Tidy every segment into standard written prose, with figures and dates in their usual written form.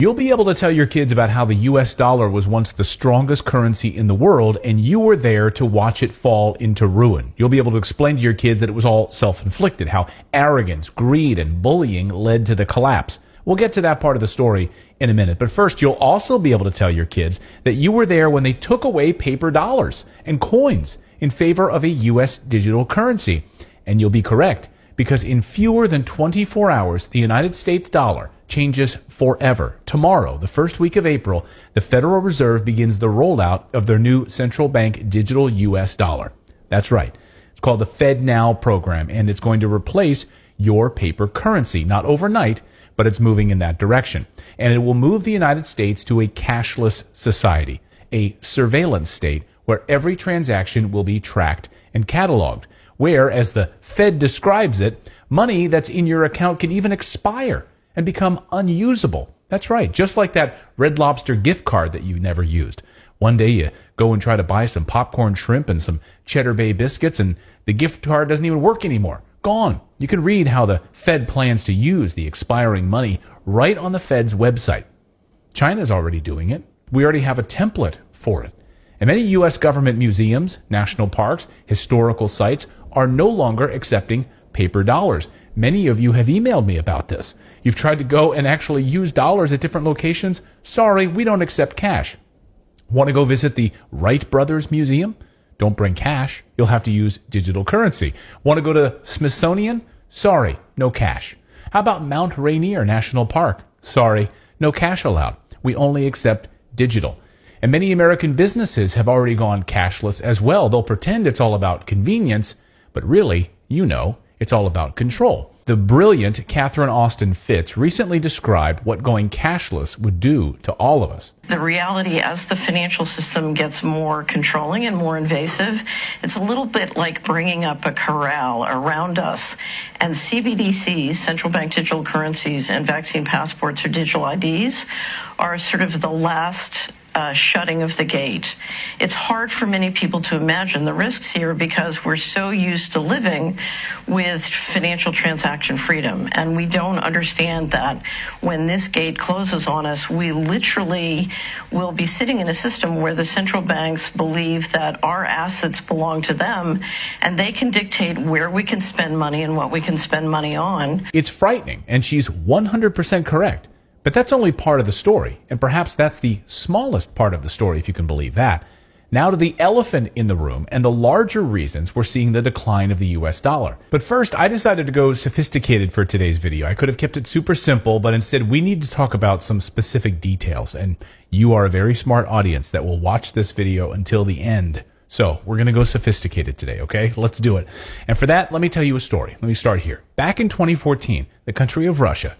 You'll be able to tell your kids about how the US dollar was once the strongest currency in the world and you were there to watch it fall into ruin. You'll be able to explain to your kids that it was all self-inflicted, how arrogance, greed, and bullying led to the collapse. We'll get to that part of the story in a minute. But first, you'll also be able to tell your kids that you were there when they took away paper dollars and coins in favor of a US digital currency. And you'll be correct, because in fewer than 24 hours, the United States dollar changes forever. Tomorrow, the first week of April, the Federal Reserve begins the rollout of their new central bank digital US dollar. That's right. It's called the FedNow program, and it's going to replace your paper currency. Not overnight, but it's moving in that direction. And it will move the United States to a cashless society, a surveillance state where every transaction will be tracked and cataloged, where, as the Fed describes it, money that's in your account can even expire and become unusable. That's right, just like that Red Lobster gift card that you never used. One day you go and try to buy some popcorn shrimp and some Cheddar Bay biscuits, and the gift card doesn't even work anymore. Gone. You can read how the Fed plans to use the expiring money right on the Fed's website. China's already doing it. We already have a template for it. And many U.S. government museums, national parks, historical sites are no longer accepting paper dollars. Many of you have emailed me about this. You've tried to go and actually use dollars at different locations. Sorry, we don't accept cash. Want to go visit the Wright Brothers Museum? Don't bring cash. You'll have to use digital currency. Want to go to Smithsonian? Sorry, no cash. How about Mount Rainier National Park? Sorry, no cash allowed. We only accept digital. And many American businesses have already gone cashless as well. They'll pretend it's all about convenience, but really, it's all about control. The brilliant Catherine Austin Fitts recently described what going cashless would do to all of us. The reality, as the financial system gets more controlling and more invasive, it's a little bit like bringing up a corral around us. And CBDCs, central bank digital currencies, and vaccine passports or digital IDs are sort of the last shutting of the gate. It's hard for many people to imagine the risks here because we're so used to living with financial transaction freedom, and we don't understand that when this gate closes on us, we literally will be sitting in a system where the central banks believe that our assets belong to them, and they can dictate where we can spend money and what we can spend money on. It's frightening, and she's 100% correct. But that's only part of the story, and perhaps that's the smallest part of the story, if you can believe that. Now to the elephant in the room and the larger reasons we're seeing the decline of the US dollar. But first, I decided to go sophisticated for today's video. I could have kept it super simple, but instead we need to talk about some specific details, and you are a very smart audience that will watch this video until the end. So we're going to go sophisticated today, okay? Let's do it. And for that, let me tell you a story. Let me start here. Back in 2014, the country of Russia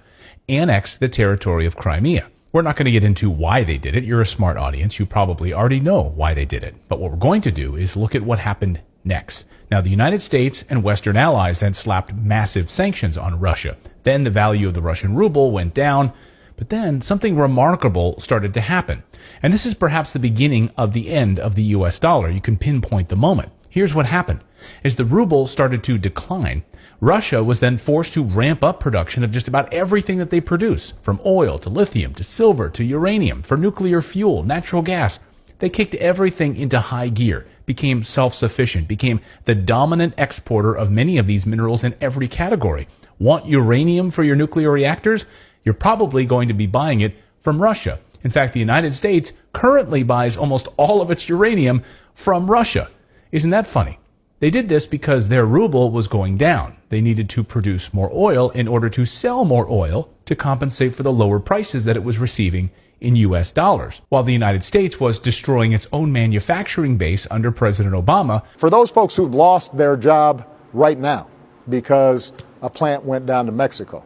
annexed the territory of Crimea. We're not going to get into why they did it. You're a smart audience. You probably already know why they did it. But what we're going to do is look at what happened next. Now, the United States and Western allies then slapped massive sanctions on Russia. Then the value of the Russian ruble went down. But then something remarkable started to happen. And this is perhaps the beginning of the end of the US dollar. You can pinpoint the moment. Here's what happened. As the ruble started to decline, Russia was then forced to ramp up production of just about everything that they produce, from oil to lithium to silver to uranium, for nuclear fuel, natural gas. They kicked everything into high gear, became self-sufficient, became the dominant exporter of many of these minerals in every category. Want uranium for your nuclear reactors? You're probably going to be buying it from Russia. In fact, the United States currently buys almost all of its uranium from Russia. Isn't that funny? They did this because their ruble was going down. They needed to produce more oil in order to sell more oil to compensate for the lower prices that it was receiving in US dollars, while the United States was destroying its own manufacturing base under President Obama. For those folks who've lost their job right now because a plant went down to Mexico,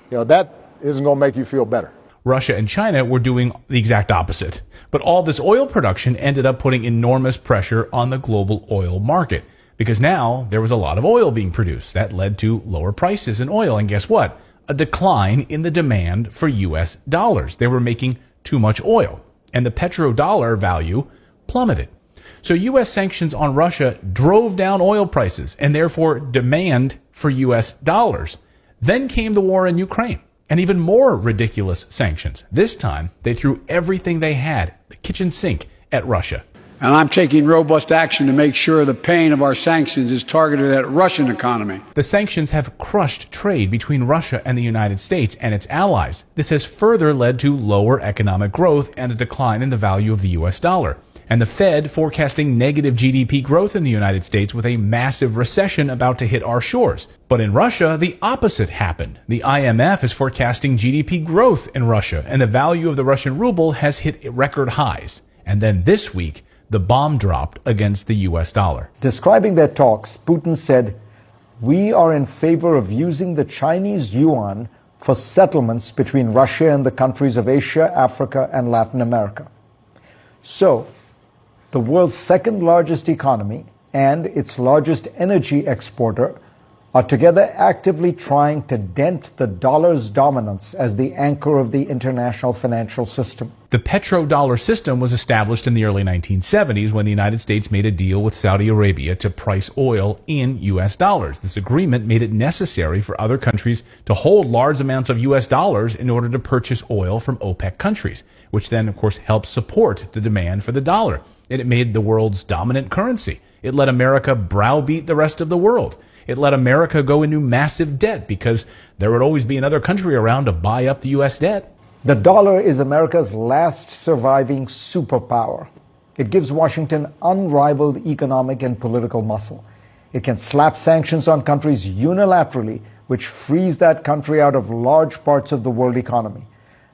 that isn't going to make you feel better. Russia and China were doing the exact opposite. But all this oil production ended up putting enormous pressure on the global oil market, because now there was a lot of oil being produced. That led to lower prices in oil. And guess what? A decline in the demand for US dollars. They were making too much oil, and the petrodollar value plummeted. So US sanctions on Russia drove down oil prices and therefore demand for US dollars. Then came the war in Ukraine. And even more ridiculous sanctions. This time, they threw everything they had, the kitchen sink, at Russia. And I'm taking robust action to make sure the pain of our sanctions is targeted at Russian economy. The sanctions have crushed trade between Russia and the United States and its allies. This has further led to lower economic growth and a decline in the value of the U.S. dollar. And the Fed forecasting negative GDP growth in the United States with a massive recession about to hit our shores. But in Russia, the opposite happened. The IMF is forecasting GDP growth in Russia, and the value of the Russian ruble has hit record highs. And then this week, the bomb dropped against the U.S. dollar. Describing their talks, Putin said, "We are in favor of using the Chinese yuan for settlements between Russia and the countries of Asia, Africa, and Latin America." So, the world's second largest economy and its largest energy exporter are together actively trying to dent the dollar's dominance as the anchor of the international financial system. The petrodollar system was established in the early 1970s when the United States made a deal with Saudi Arabia to price oil in U.S. dollars. This agreement made it necessary for other countries to hold large amounts of U.S. dollars in order to purchase oil from OPEC countries, which then, of course, helped support the demand for the dollar. And it made the world's dominant currency. It let America browbeat the rest of the world. It let America go into massive debt because there would always be another country around to buy up the U.S. debt. The dollar is America's last surviving superpower. It gives Washington unrivaled economic and political muscle. It can slap sanctions on countries unilaterally, which frees that country out of large parts of the world economy.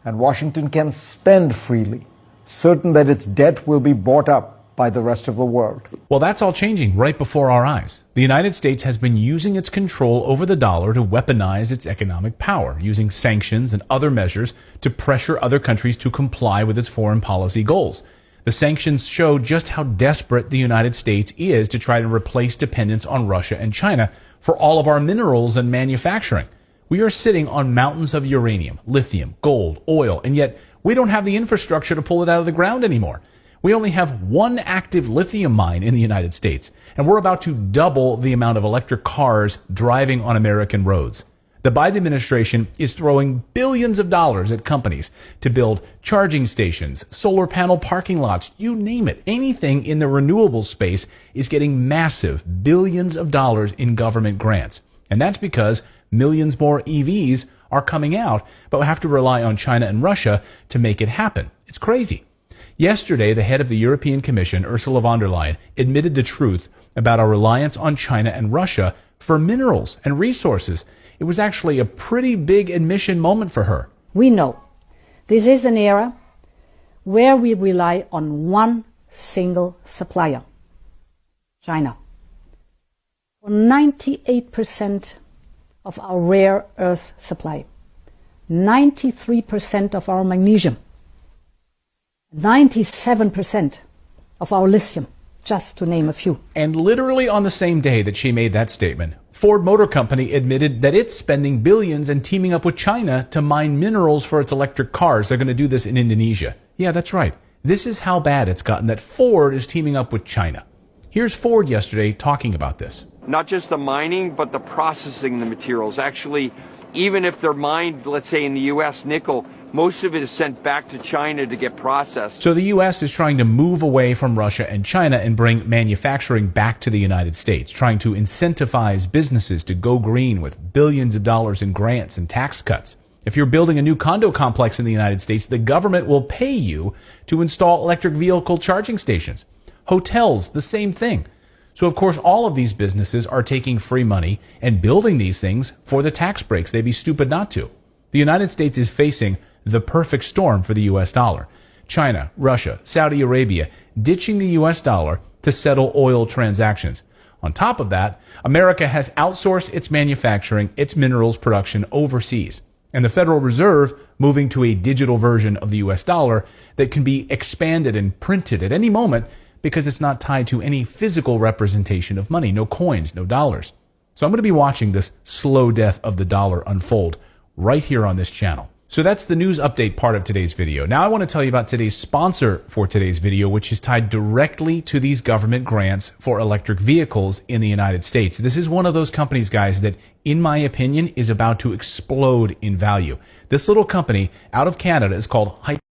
And Washington can spend freely, certain that its debt will be bought up by the rest of the world. Well, that's all changing right before our eyes. The United States has been using its control over the dollar to weaponize its economic power, using sanctions and other measures to pressure other countries to comply with its foreign policy goals. The sanctions show just how desperate the United States is to try to replace dependence on Russia and China for all of our minerals and manufacturing. We are sitting on mountains of uranium, lithium, gold, oil, and yet we don't have the infrastructure to pull it out of the ground anymore. We only have one active lithium mine in the United States, and we're about to double the amount of electric cars driving on American roads. The Biden administration is throwing billions of dollars at companies to build charging stations, solar panel parking lots, you name it. Anything in the renewable space is getting massive billions of dollars in government grants. And that's because millions more EVs are coming out, but we have to rely on China and Russia to make it happen. It's crazy. Yesterday, the head of the European Commission, Ursula von der Leyen, admitted the truth about our reliance on China and Russia for minerals and resources. It was actually a pretty big admission moment for her. We know this is an era where we rely on one single supplier, China. For 98% of our rare earth supply, 93% of our magnesium, 97% of our lithium, just to name a few. And literally on the same day that she made that statement, Ford Motor Company admitted that it's spending billions and teaming up with China to mine minerals for its electric cars. They're going to do this in Indonesia. Yeah, that's right. This is how bad it's gotten that Ford is teaming up with China. Here's Ford yesterday talking about this. Not just the mining, but the processing the materials. Actually, even if they're mined, let's say in the U.S., nickel, most of it is sent back to China to get processed. So the U.S. is trying to move away from Russia and China and bring manufacturing back to the United States, trying to incentivize businesses to go green with billions of dollars in grants and tax cuts. If you're building a new condo complex in the United States, the government will pay you to install electric vehicle charging stations. Hotels, the same thing. So, of course, all of these businesses are taking free money and building these things for the tax breaks. They'd be stupid not to. The United States is facing the perfect storm for the U.S. dollar. China, Russia, Saudi Arabia ditching the U.S. dollar to settle oil transactions. On top of that, America has outsourced its manufacturing, its minerals production overseas. And the Federal Reserve moving to a digital version of the U.S. dollar that can be expanded and printed at any moment because it's not tied to any physical representation of money, no coins, no dollars. So I'm going to be watching this slow death of the dollar unfold right here on this channel. So that's the news update part of today's video. Now I want to tell you about today's sponsor for today's video, which is tied directly to these government grants for electric vehicles in the United States. This is one of those companies, guys, that, in my opinion, is about to explode in value. This little company out of Canada is called Hypercharge.